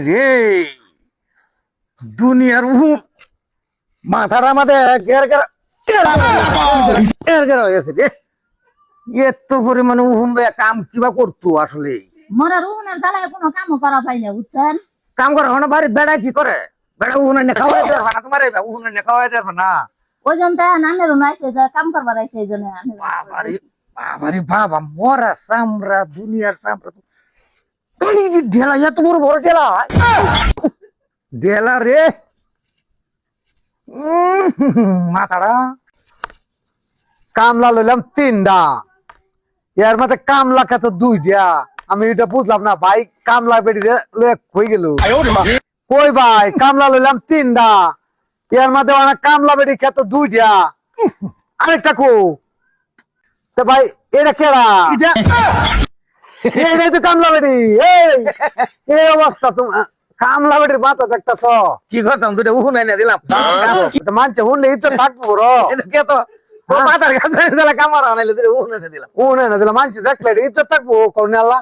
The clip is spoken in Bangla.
রে দুনিয়ার মাথাটা আমাদের হয়ে গেছে রে। এত পরিমাণে কাম কিবা করতো আসলে। মরার উনার জ্বালায় কোনো কামও করা পাই না, বুঝছেন? কাম করে না বাড়ির বেড়া কি করে? বেড়া উহুনে খাওয়াই দেবে না, তোমার উহুনে খাওয়াই দেবে না। ওই জন্য নানেরও নাইছে যে কাম করবার আইছে, এই জন্য বাবারে বাবারে বাবা, মরা চামড়া, দুনিয়ার চামড়া। তুমি যে ঢেলা, এত বড় বড় ঢেলা, ঢেলা রে। মাথাটা কামলা লইলাম 3টা, এর মধ্যে কামলা কত 2টা। আমি এটা বুঝলাম না ভাই, কামলা বেড়ি হয়ে গেল কই ভাই? কামলা লইলাম 3টা, এর মধ্যে অনেক কামলা বেড়ি কত 2টা। আরেকটা কো তো ভাই, এটা কেডা? এইটাই তো কামলা বেড়ি। এই অবস্থা তোমার কামলা বেড়ির মাথা দেখতেছ কি? করতাম দুটো উহু নাই দিলাম, মানছে শুনলে ইচ্ছা থাকবো কে তো মাথার কাছে কামার আনাইলে উহু নাই দিলাম, উহু নাই দিলাম, মানছে দেখলে ইচ্ছা থাকবো কোন আল্লাহ।